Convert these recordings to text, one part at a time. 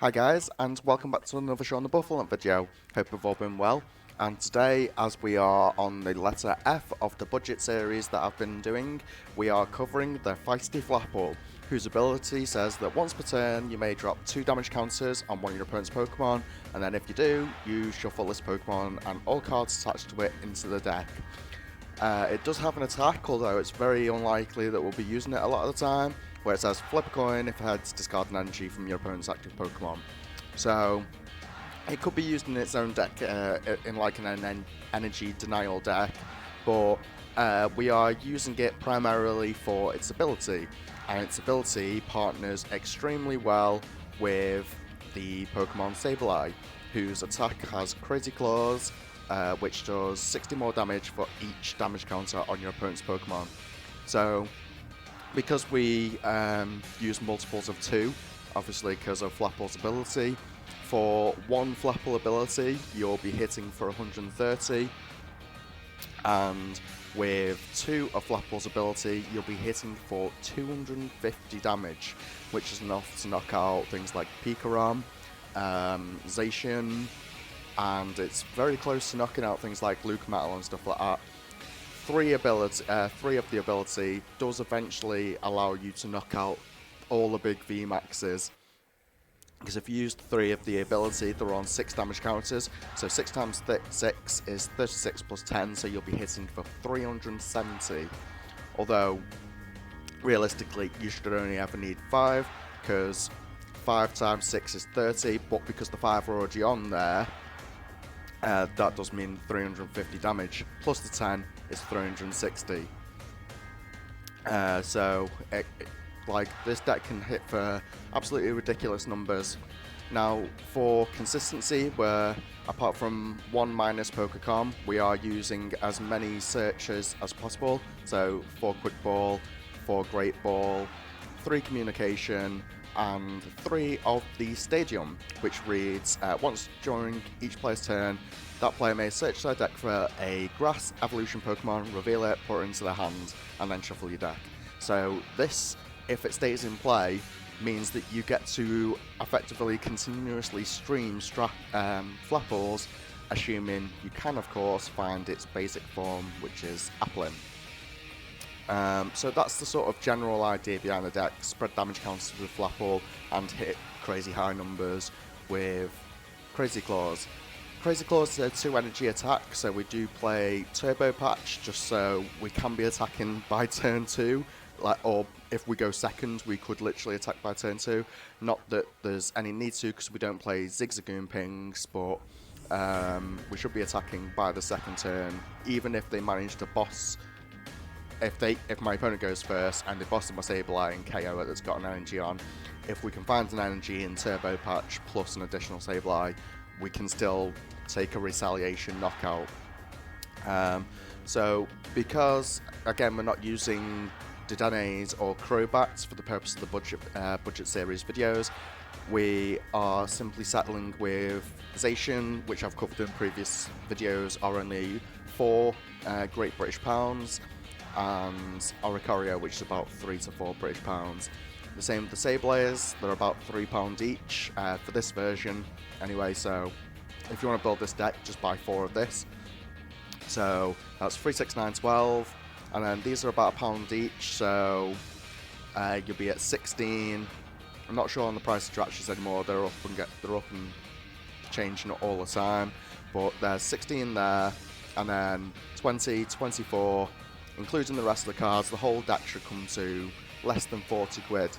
Hi guys, and welcome back to another Show on the Buffalo video. Hope you've all been well. And today, as we are on the letter F of the budget series that I've been doing, we are covering the feisty Flapple, whose ability says that once per turn you may drop 2 damage counters on one of your opponent's Pokemon, and then if you do, you shuffle this Pokemon and all cards attached to it into the deck. It does have an attack, although it's very unlikely that we'll be using it a lot of the time, where it says flip a coin if it heads, discard an energy from your opponent's active Pokemon. So it could be used in its own deck, in like an energy denial deck, but we are using it primarily for its ability, and its ability partners extremely well with the Pokemon Sableye, whose attack has Crazy Claws, which does 60 more damage for each damage counter on your opponent's Pokemon. So because we use multiples of 2, obviously because of Flapple's ability, for one Flapple ability you'll be hitting for 130, and with 2 of Flapple's ability you'll be hitting for 250 damage, which is enough to knock out things like Pikarom, Zacian, and it's very close to knocking out things like Luke Metal and stuff like that. 3 of the ability does eventually allow you to knock out all the big VMAXs, because if you use 3 of the ability, they're on 6 damage counters, so 6 times 6 is 36 plus 10, so you'll be hitting for 370, although realistically you should only ever need 5, because 5 times 6 is 30, but because the 5 are already on there, that does mean 350 damage, plus the 10 is 360. Like, this deck can hit for absolutely ridiculous numbers. Now, for consistency, where apart from 1 minus Pokecom, we are using as many searches as possible. So 4 Quick Ball, 4 Great Ball, 3 Communication, and 3 of the Stadium, which reads, once during each player's turn, that player may search their deck for a Grass Evolution Pokemon, reveal it, put it into their hand, and then shuffle your deck. So this, if it stays in play, means that you get to effectively continuously stream Flapples, assuming you can of course find its basic form, which is Applin. So that's the sort of general idea behind the deck: spread damage counters with Flapple and hit crazy high numbers with Crazy Claws. Crazy Claws is a 2 energy attack, so we do play Turbo Patch just so we can be attacking by turn 2, or if we go second we could literally attack by turn 2. Not that there's any need to, because we don't play Zigzagoon Pings, but we should be attacking by the second turn, even if they manage to boss. If my opponent goes first and they boss my Sableye and KO it that's got an energy on, if we can find an energy in Turbo Patch plus an additional Sableye, we can still take a retaliation knockout. So because, again, we're not using Dedennes or Crobats for the purpose of the budget series videos, we are simply settling with Zacian, which I've covered in previous videos, are only 4 Great British Pounds, and Oricorio, which is about 3 to 4 British Pounds. The same with the Sablayers, they're about £3 each for this version anyway, so if you want to build this deck, just buy 4 of this. So that's 3, 6, 9, 12, and then these are about £1 each, so you'll be at 16. I'm not sure on the price of Dratches anymore, they're up and changing all the time, but there's 16 there, and then 20, 24, including the rest of the cards. The whole deck should come to less than 40 quid.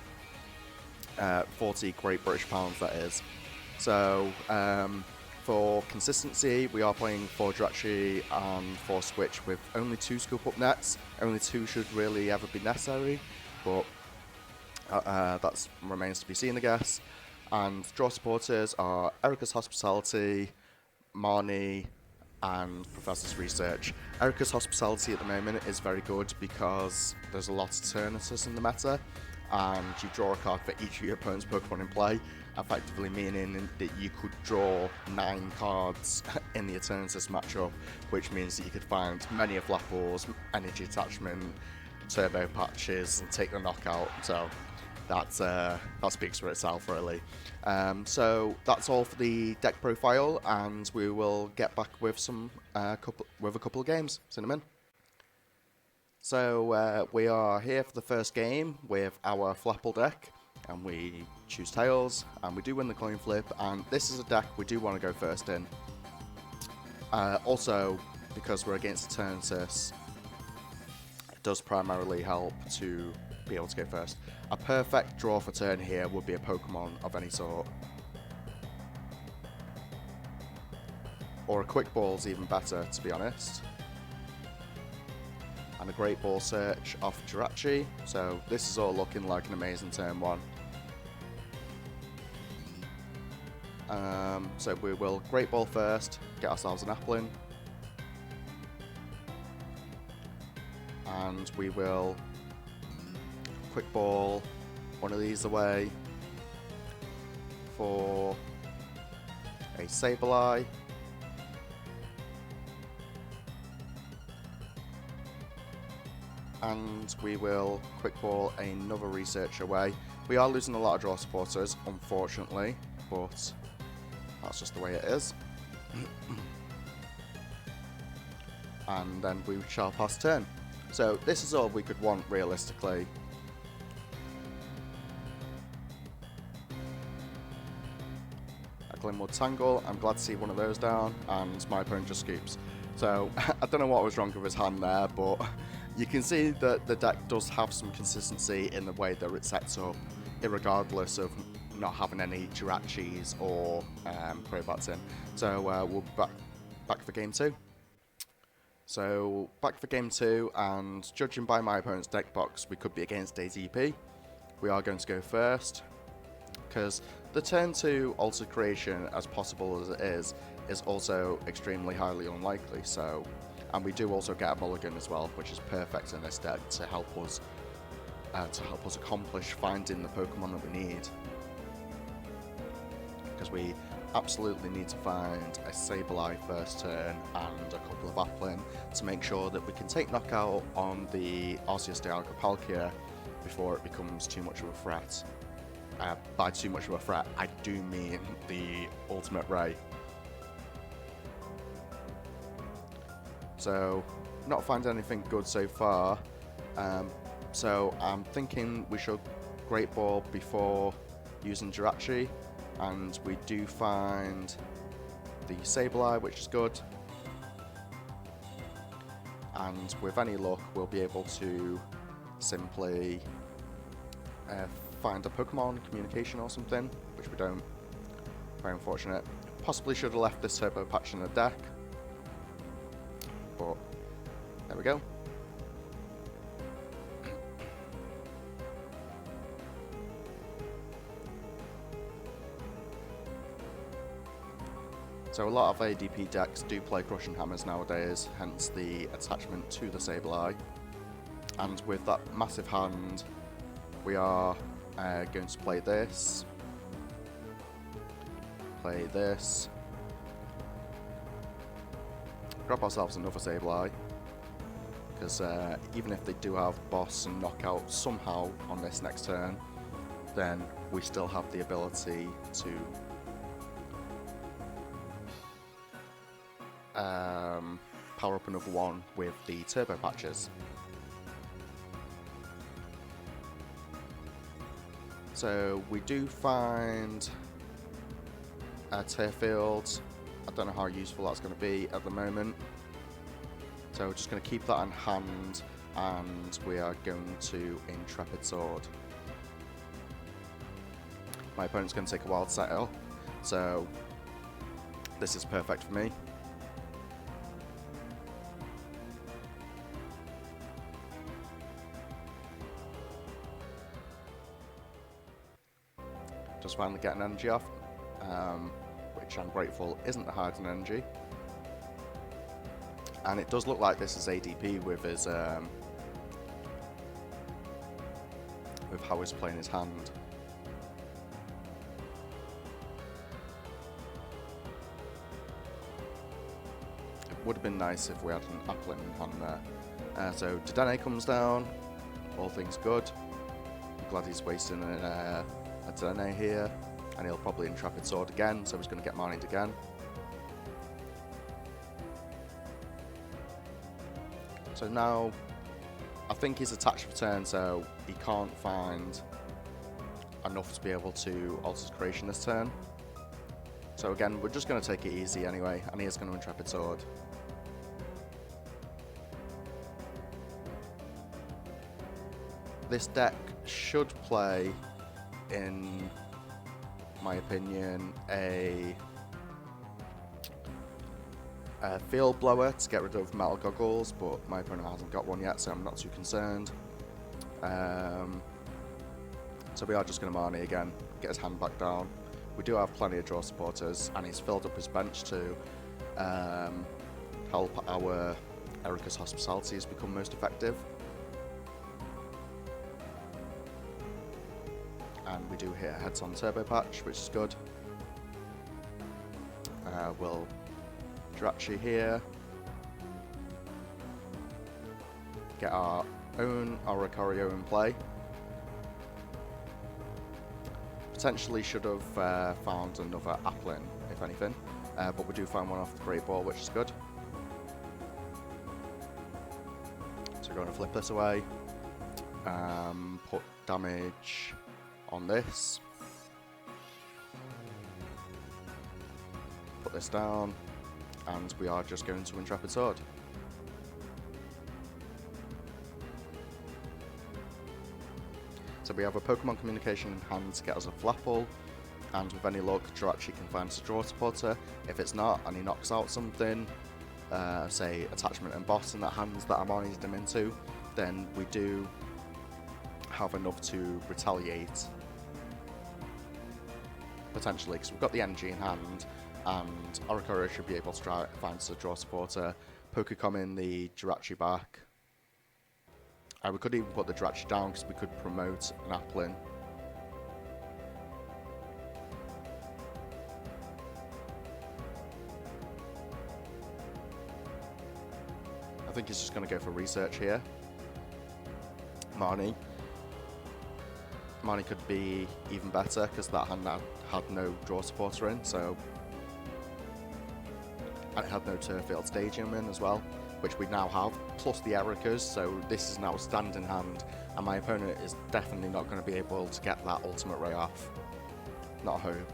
40 Great British Pounds, that is. So for consistency, we are playing 4 Dratchi and 4 Switch with only 2 Scoop Up nets. Only 2 should really ever be necessary, but that remains to be seen, I guess. And draw supporters are Erica's Hospitality, Marnie, and Professor's Research. Erica's Hospitality at the moment is very good because there's a lot of Eternatus in the meta, and you draw a card for each of your opponent's Pokemon in play, effectively meaning that you could draw 9 cards in the Eternatus matchup, which means that you could find many of Flapple's Energy Attachment, Turbo Patches, and take the knockout. So that speaks for itself, really. So that's all for the deck profile, and we will get back with a couple of games. Cinnamon. So we are here for the first game with our Flapple deck, and we choose tails, and we do win the coin flip, and this is a deck we do want to go first in. Also, because we're against the turn sys, it does primarily help to be able to go first. A perfect draw for turn here would be a Pokemon of any sort. Or a Quick Ball's even better, to be honest. And a Great Ball search off Jirachi. So this is all looking like an amazing turn one. So we will Great Ball first, get ourselves an Applin. And we will Quick Ball one of these away for a Sableye. And we will Quick Ball another Research away. We are losing a lot of draw supporters, unfortunately, but that's just the way it is. And then we shall pass turn. So this is all we could want, realistically. A Glimwood Tangle, I'm glad to see one of those down, and my opponent just scoops. So I don't know what was wrong with his hand there, but you can see that the deck does have some consistency in the way that it sets up, irregardless of not having any Jirachis or Crobats in. So we'll be back for game 2. So back for game 2, and judging by my opponent's deck box, we could be against ATP. We are going to go first, because the turn 2 Alter Creation, as possible as it is also extremely highly unlikely. So, and we do also get a mulligan as well, which is perfect in this deck to help us accomplish finding the Pokemon that we need. Because we absolutely need to find a Sableye first turn and a couple of Applin to make sure that we can take knockout on the Arceus Dialga Palkia before it becomes too much of a threat. By too much of a threat, I do mean the Ultimate Ray. So, not find anything good so far. So I'm thinking we should Great Ball before using Jirachi, and we do find the Sableye, which is good. And with any luck, we'll be able to simply find a Pokemon communication or something, which we don't. Very unfortunate. Possibly should have left this Turbo Patch in the deck, but there we go. So a lot of ADP decks do play Crushing Hammers nowadays, hence the attachment to the Sableye. And with that massive hand, we are going to play this, grab ourselves another Sableye, because even if they do have Boss and Knockout somehow on this next turn, then we still have the ability to power up another one with the Turbo Patches. So we do find a Tearfield. I don't know how useful that's going to be at the moment. So we're just going to keep that in hand, and we are going to Intrepid Sword. My opponent's going to take a Wild Settle, so this is perfect for me. Just finally get an energy off, which I'm grateful isn't the hiding energy. And it does look like this is ADP with his with how he's playing his hand. It would have been nice if we had an Applin on there. So Dedenne comes down, all things good. glad he's wasting a Dene here, and he'll probably Intrepid Sword again, so he's going to get Marnied again. So now, I think he's attached for turn, so he can't find enough to be able to alter his creation this turn. So again, we're just going to take it easy anyway, and he is going to Intrepid Sword. This deck should play, in my opinion, a Field Blower to get rid of Metal Goggles, but my opponent hasn't got one yet, so I'm not too concerned. So we are just going to Marnie again, get his hand back down. We do have plenty of draw supporters, and he's filled up his bench to help our Erica's Hospitalities become most effective. And we do hit a heads on Turbo Patch, which is good. We'll Jirachi here. Get our own Oricorio in play. Potentially should have found another Applin, if anything. But we do find one off the Great Ball, which is good. So we're going to flip this away. Put damage on this. Put this down. And we are just going to Intrepid Sword. So we have a Pokemon Communication in hand to get us a Flapple, and with any luck, Jirachi can find us a draw supporter. If it's not, and he knocks out something, say Attachment and Boss in that hands that Marnied him into, then we do have enough to retaliate. Potentially, because we've got the energy in hand, and Oricorio should be able to try find us a draw supporter, Pokecom in the Jirachi back. We could even put the Jirachi down because we could promote an Applin. I think he's just going to go for research here. Marnie could be even better because that hand had no draw supporter in, so. And it had no Turffield Stadium in as well, which we now have, plus the Ericas, so this is now a standing hand, and my opponent is definitely not going to be able to get that Ultimate Ray off. Not a hope.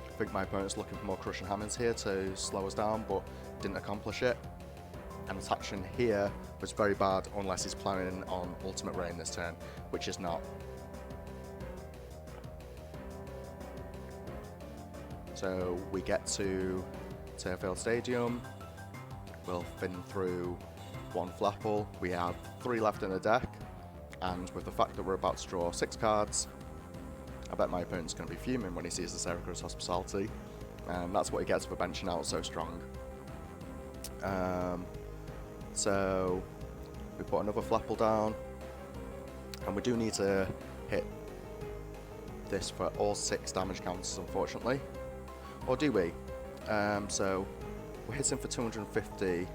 I think my opponent's looking for more Crushing Hammers here to slow us down, but didn't accomplish it. And attaching here was very bad unless he's planning on Ultimate Ray in this turn, which is not. So we get to Turffield Stadium, we'll fin through one Flapple, we have 3 left in the deck, and with the fact that we're about to draw 6 cards, I bet my opponent's going to be fuming when he sees the Erica's Hospitality, and that's what he gets for benching out so strong. So we put another Flapple down, and we do need to hit this for all 6 damage counters, unfortunately. Or do we? So we're hitting for 250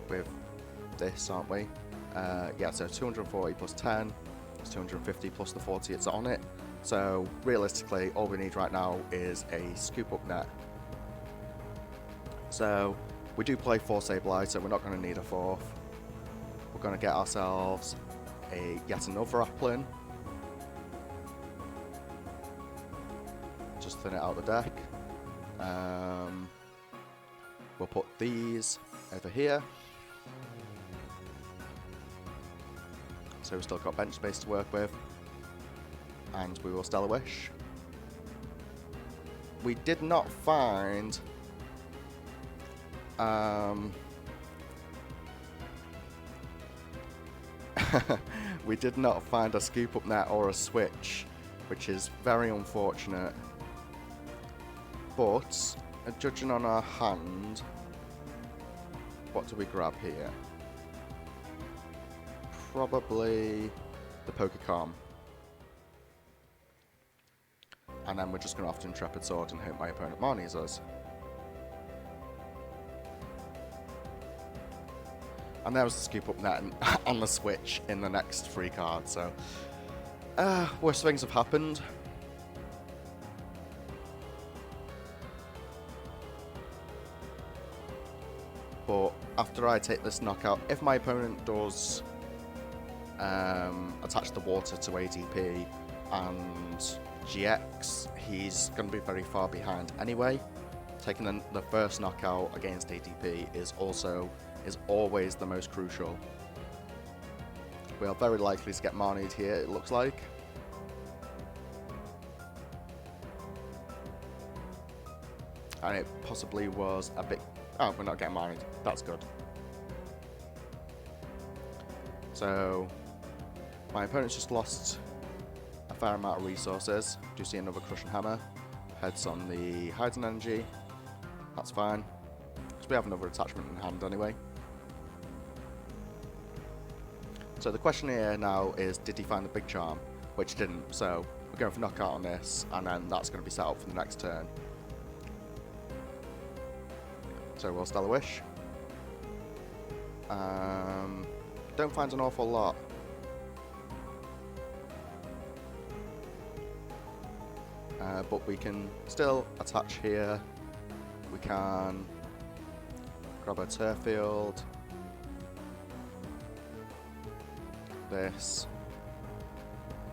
with this, aren't we? Yeah, so 240 plus 10 is 250 plus the 40 it's on it. So realistically, all we need right now is a Scoop Up Net. So we do play 4 Sableye, so we're not going to need a 4th. We're going to get ourselves yet another Applin. Just thin it out the deck. We'll put these over here. So we've still got bench space to work with. And we will Stellar Wish. We did not find we did not find a Scoop Up Net or a Switch, which is very unfortunate. But, judging on our hand, what do we grab here? Probably the Pokecom. And then we're just going to have to Intrepid Sword and hope my opponent Marnies us. And there was the scoop up net on the switch in the next 3 cards, so worse things have happened. But after I take this knockout, if my opponent does attach the water to ADP and GX, he's going to be very far behind anyway. Taking the first knockout against ADP is always the most crucial. We are very likely to get Marnied here, it looks like. And it possibly was a bit... Oh, we're not getting Marnied. That's good. So, my opponent's just lost a fair amount of resources. Do see another Crushing Hammer. Heads on the Hiding Energy. That's fine. Because we have another attachment in hand anyway. So the question here now is, did he find the big charm? Which he didn't, so we're going for knockout on this, and then that's going to be set up for the next turn. So we'll Stellar Wish. Don't find an awful lot. But we can still attach here. We can grab a Turf Field. This.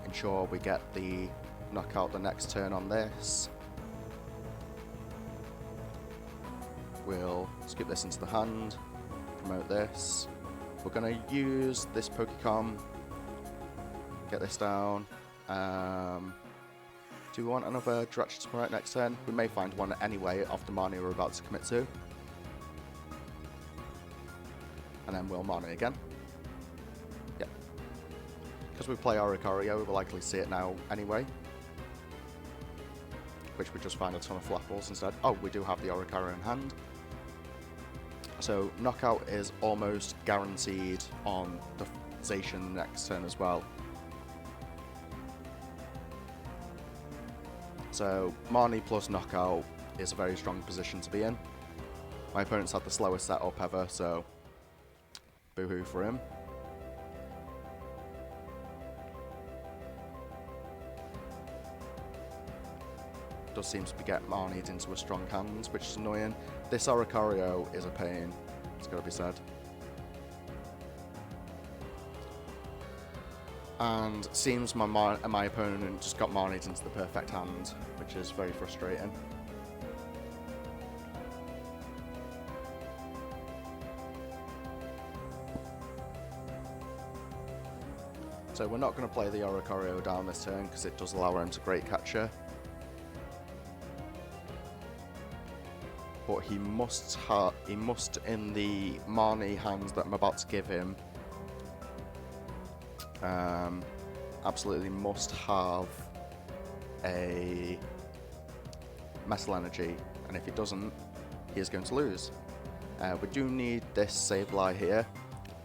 Ensure we get the knockout the next turn on this. We'll skip this into the hand. Promote this. We're going to use this Pokecom. Get this down. Do we want another Direction to Promote next turn? We may find one anyway off the Marnie we're about to commit to. And then we'll Marnie again. Yep. Because we play Oricorio, we'll likely see it now anyway. Which we just find a ton of Flapples instead. Oh, we do have the Oricorio in hand. So knockout is almost guaranteed on the Zacian next turn as well. So Marnie plus knockout is a very strong position to be in. My opponent's had the slowest setup ever, so boo-hoo for him. Does seem to be getting Marnied into a strong hand, which is annoying. This Oricorio is a pain, it's got to be said. And it seems my opponent just got Marnied into the perfect hand, which is very frustrating. So we're not going to play the Oricorio down this turn because it does allow him to Great Catcher. But he must in the Marnie hands that I'm about to give him, absolutely must have a Metal Energy, and if he doesn't, he is going to lose. We do need this Sableye here.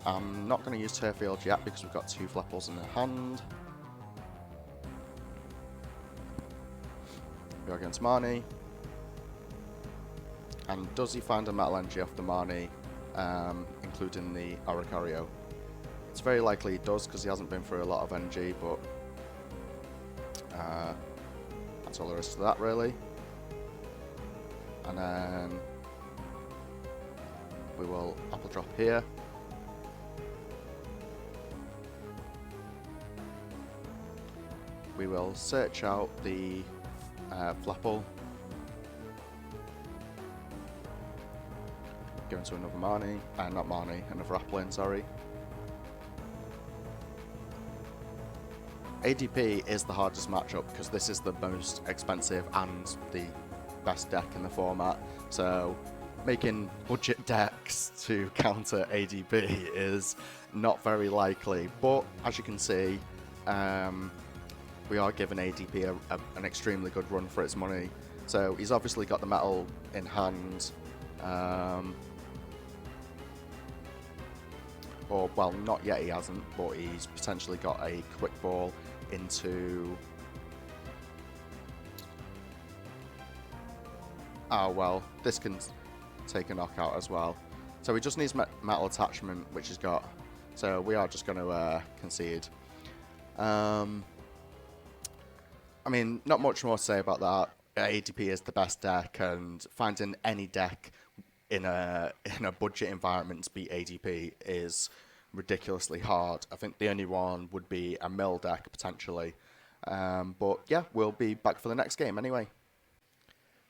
I'm not going to use Turf Field yet because we've got 2 Flapples in the hand. We are going to Marnie. And does he find a Metal Energy off the Marnie, including the Oricorio? It's very likely he does because he hasn't been through a lot of energy, but that's all there is to that really. And then we will Apple Drop here. We will search out the Flapple. Go into another Marnie, not Marnie, another Applin, sorry. ADP is the hardest matchup because this is the most expensive and the best deck in the format, so making budget decks to counter ADP is not very likely, but as you can see, we are giving ADP an extremely good run for its money. So he's obviously got the metal in hand, or well, not yet he hasn't, but he's potentially got a quick ball into... Oh well, this can take a knockout as well. So he just needs metal attachment, which he's got. So we are just going to concede. I mean, not much more to say about that. ADP is the best deck, and finding any deck in a budget environment to beat ADP is ridiculously hard. I think the only one would be a mill deck potentially. But yeah, we'll be back for the next game anyway.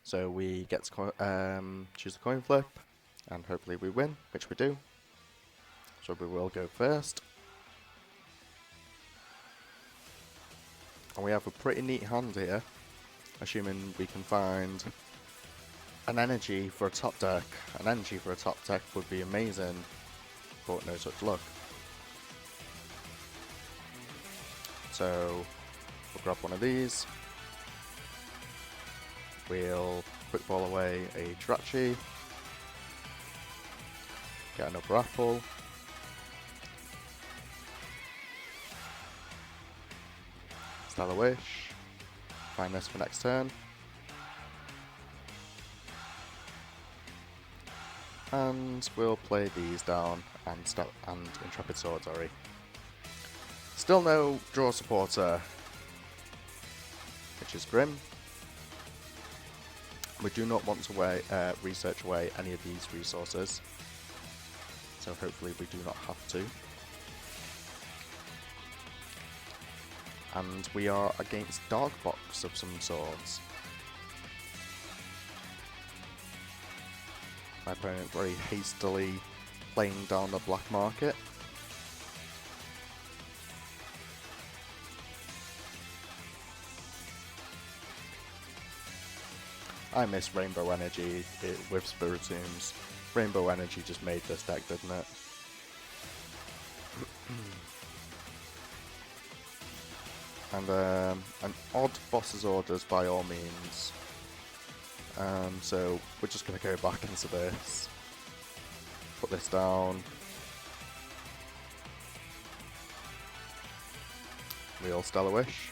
So we get to choose a coin flip, and hopefully we win, which we do. So we will go first. And we have a pretty neat hand here, assuming we can find an energy for a top deck. An energy for a top deck would be amazing, but no such luck. So we'll grab one of these. We'll quick ball away a Jirachi. Get another Flapple. Stellar Wish. Find this for next turn. And we'll play these down and Intrepid Sword, sorry. Still no draw supporter, which is grim. We do not want to research away any of these resources, so hopefully we do not have to. And we are against Dark Box of some sorts. My opponent very hastily playing down the black market. I miss Rainbow Energy with Spiritombs. Rainbow Energy just made this deck, didn't it? And an odd boss's orders by all means. So we're just going to go back into this. Put this down. Real Stellar Wish.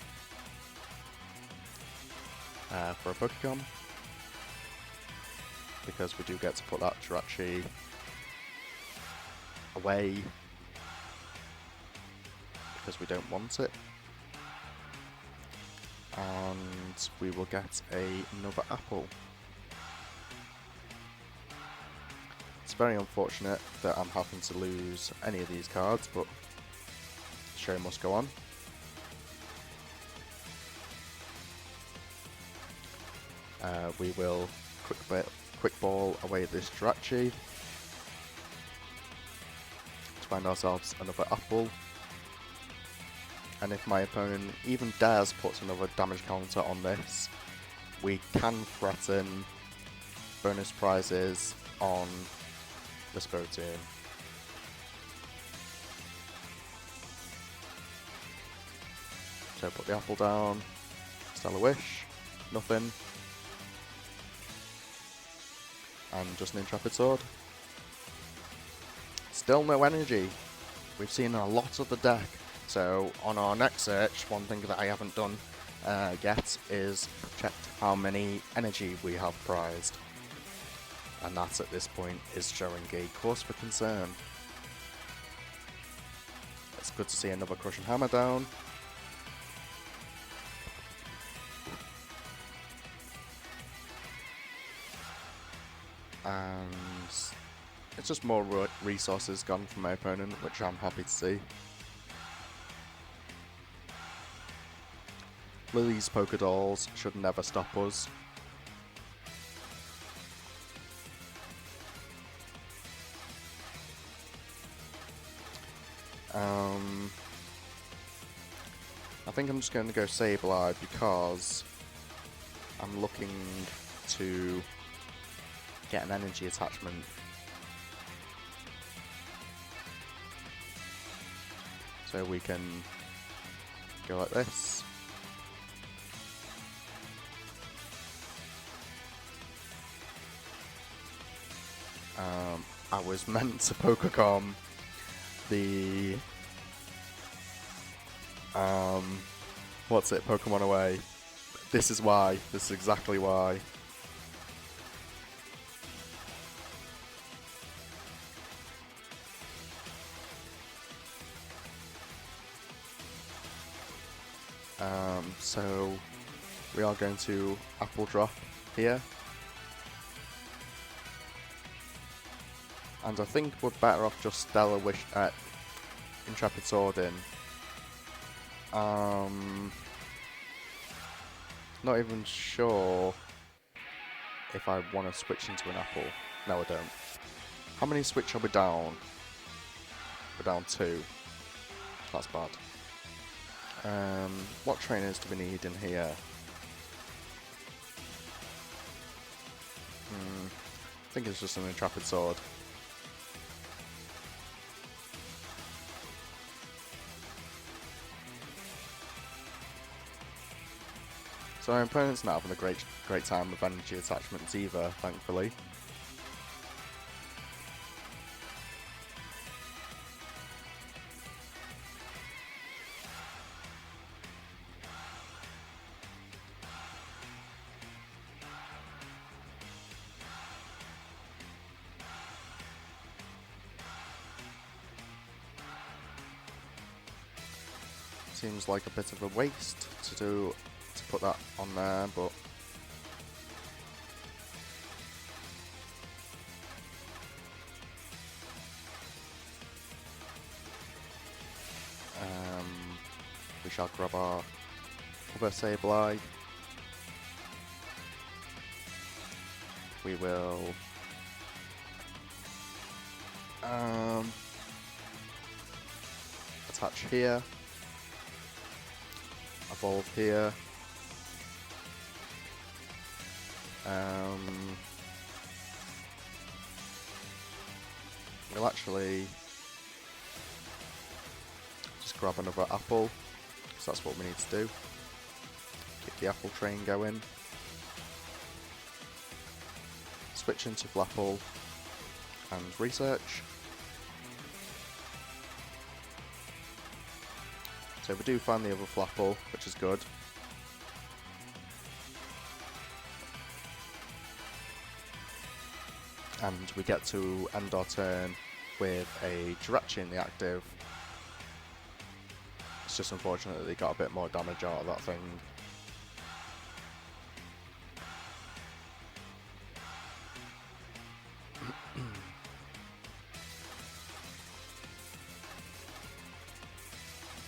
For a Pokemon. Because we do get to put that Jirachi away. Because we don't want it. And we will get another apple. It's very unfortunate that I'm having to lose any of these cards, but the show must go on. We will quick ball away this Jirachi to find ourselves another apple. And if my opponent even dares put another damage counter on this, we can threaten bonus prizes on the Spiritomb. So put the apple down, Stellar Wish, nothing, and just an Intrepid Sword. Still no energy. We've seen a lot of the deck. So on our next search, one thing that I haven't done yet is checked how many energy we have prized. And that at this point is showing a cause for concern. It's good to see another Crushing Hammer down. And it's just more resources gone from my opponent, which I'm happy to see. Lily's Poké Dolls should never stop us. I think I'm just going to go Sableye because I'm looking to get an energy attachment. So we can go like this. I was meant to Pokecom the what's it, Pokemon away. This is why. This is exactly why. So we are going to apple drop here. And I think we're better off just Stellar Wish at Intrepid Sword in. Not even sure if I want to switch into an apple. No, I don't. How many switch are we down? We're down 2. That's bad. What trainers do we need in here? I think it's just an Intrepid Sword. So our opponent's not having a great time with energy attachments either, thankfully. Seems like a bit of a waste to put that on there, but we shall grab our other Sableye. We will attach here, evolve here. We'll actually just grab another apple, because that's what we need to do. Keep the apple train going. Switch into Flapple and research. So we do find the other Flapple, which is good. And we get to end our turn with a Jirachi in the active. It's just unfortunate that they got a bit more damage out of that thing.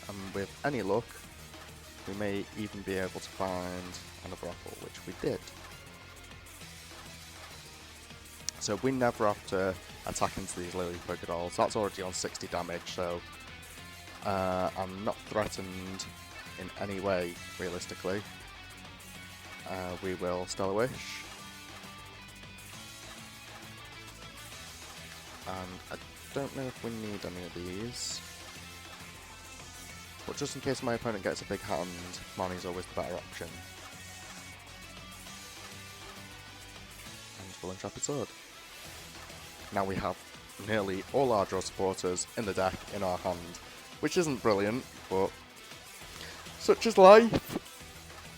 And with any luck, we may even be able to find another apple, which we did. So we never have to attack into these Lily Pokedolls. That's already on 60 damage, so I'm not threatened in any way, realistically. We will Stellar Wish. And I don't know if we need any of these. But just in case my opponent gets a big hand, Marnie's always the better option. And full Intrepid Sword. Now we have nearly all our draw supporters in the deck in our hand, which isn't brilliant, but such is life.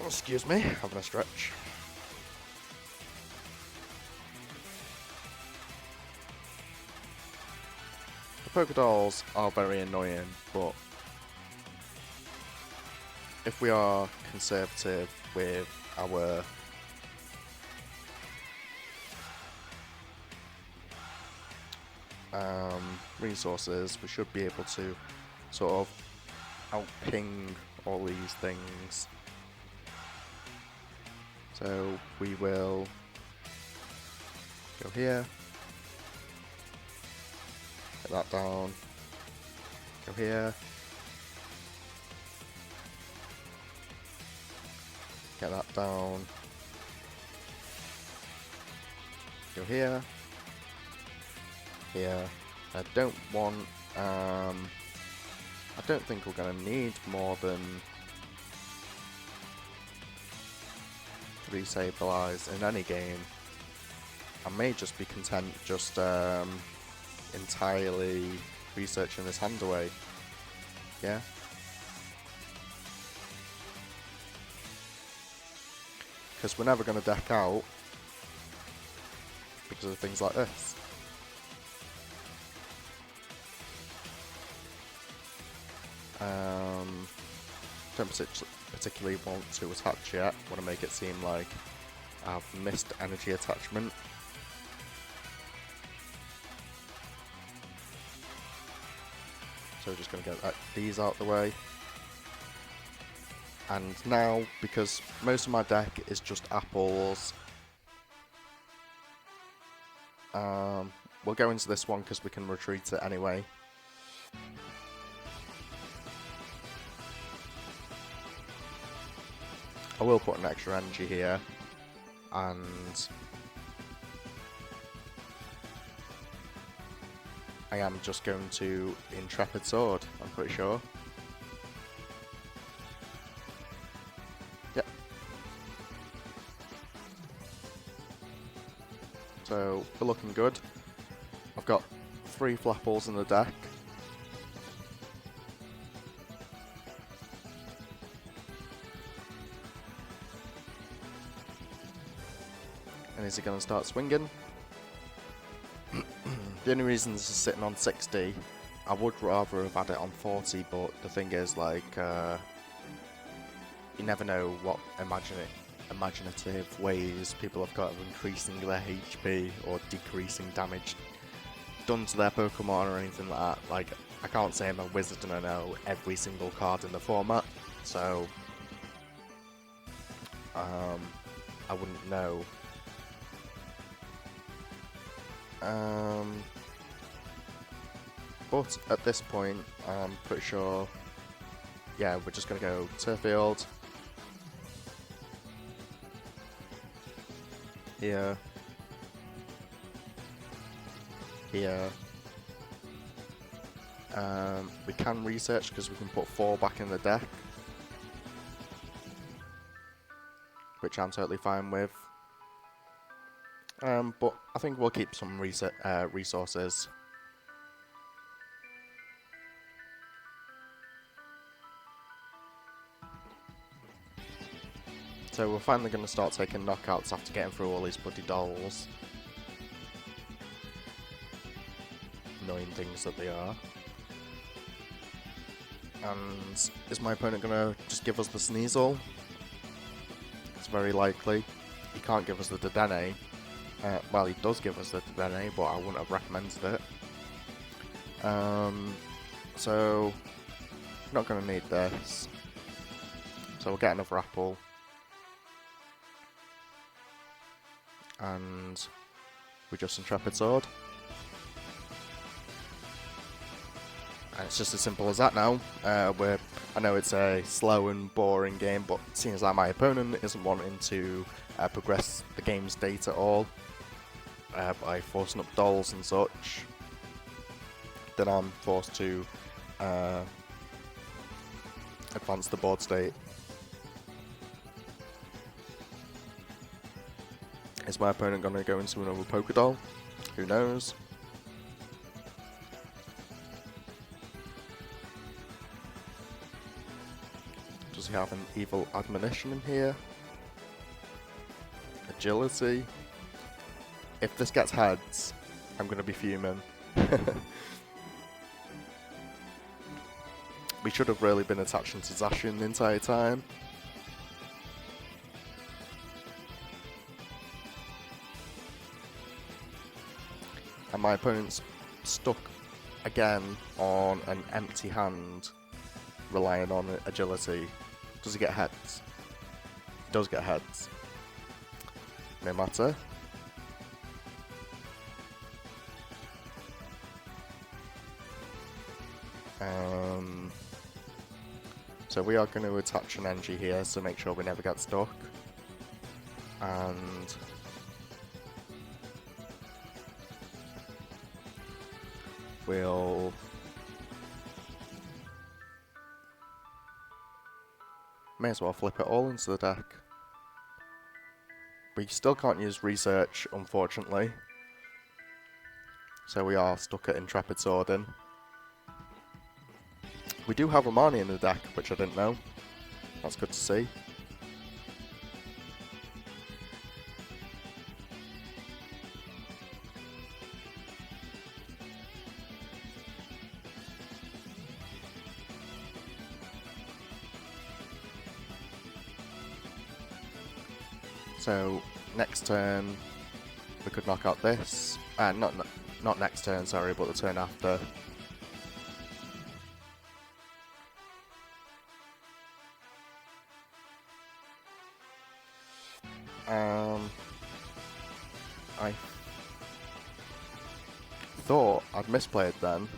Oh, excuse me, having a stretch. The Pokedolls are very annoying, but if we are conservative with our resources, we should be able to sort of out-ping all these things. So we will go here, get that down, go here, get that down, go here, here. I don't want, I don't think we're going to need more than 3 Sableyes in any game. I may just be content just entirely researching this hand away. Yeah. Because we're never going to deck out because of things like this. Don't particularly want to attach yet. Want to make it seem like I've missed energy attachment. So we're just going to get these out the way. And now, because most of my deck is just apples, we'll go into this one because we can retreat it anyway. I will put an extra energy here, and I am just going to Intrepid Sword, I'm pretty sure. Yep. So, we're looking good. I've got 3 Flapples in the deck. And is he going to start swinging? The only reason this is sitting on 60, I would rather have had it on 40, but the thing is, like, you never know what imaginative ways people have got of increasing their HP or decreasing damage done to their Pokemon or anything like that. Like, I can't say I'm a wizard and I know every single card in the format, so I wouldn't know. But at this point, I'm pretty sure, yeah, we're just going to go Turf Field. Here. Here. We can research because we can put 4 back in the deck, which I'm totally fine with. But I think we'll keep some resources. So we're finally going to start taking knockouts after getting through all these bloody dolls. Annoying things that they are. And is my opponent going to just give us the Sneasel? It's very likely. He can't give us the Dedenne. Well, he does give us the Dedenne, but I wouldn't have recommended it. So, not going to need this. So we'll get another apple. And we just Intrepid Sword. And it's just as simple as that now. I know it's a slow and boring game, but seeing as my opponent isn't wanting to progress the game's state at all by forcing up dolls and such, then I'm forced to advance the board state. Is my opponent going to go into another Pokédoll? Who knows? Does he have an evil admonition in here? Agility? If this gets heads, I'm going to be fuming. We should have really been attaching to Zacian the entire time. And my opponent's stuck again on an empty hand, relying on agility. Does he get heads? He does get heads. No matter. So we are going to attach an energy here to make sure we never get stuck. And we'll may as well flip it all into the deck. We still can't use research, unfortunately. So we are stuck at Intrepid Swording. We do have Romani in the deck, which I didn't know. That's good to see. So next turn we could knock out this. Not next turn, sorry, but the turn after. I thought I'd misplayed then.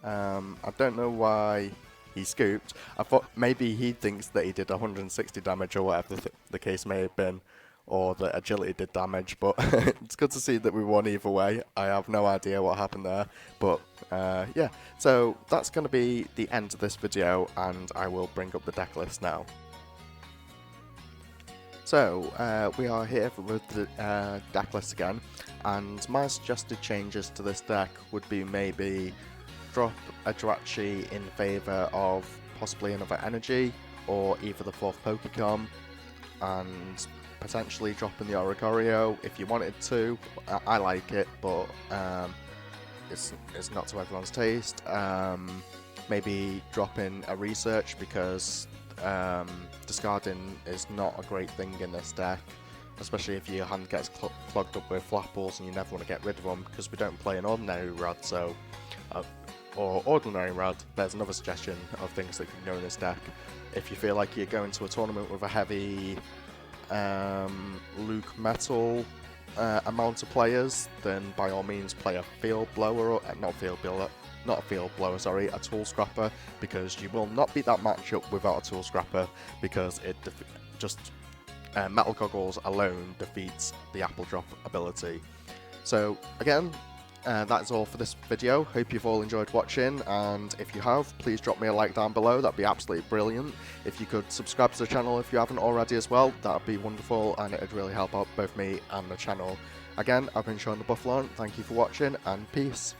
I don't know why he scooped. I thought maybe he thinks that he did 160 damage or whatever the case may have been, or that agility did damage, but it's good to see that we won either way. I have no idea what happened there, but yeah. So that's going to be the end of this video, and I will bring up the deck list now. So, we are here with the deck list again, and my suggested changes to this deck would be maybe drop a Jirachi in favour of possibly another energy, or either the 4th Pokecom, and potentially dropping the Oricorio if you wanted to. I like it, but it's not to everyone's taste. Maybe dropping a research because discarding is not a great thing in this deck, especially if your hand gets clogged up with Flapples and you never want to get rid of them, because we don't play an ordinary Rod, so or ordinary Rod. There's another suggestion of things that can go in this deck. If you feel like you're going to a tournament with a heavy Luke Metal amount of players, then by all means play a Field Blower, or not a Field Blower, sorry, a Tool Scrapper, because you will not beat that matchup without a Tool Scrapper, because it just Metal Goggles alone defeats the Apple Drop ability. So again, that's all for this video. Hope you've all enjoyed watching, and if you have, please drop me a like down below. That'd be absolutely brilliant. If you could subscribe to the channel if you haven't already as well, that'd be wonderful, and it'd really help out both me and the channel. Again, I've been Sean the Buffalo. Thank you for watching, and peace.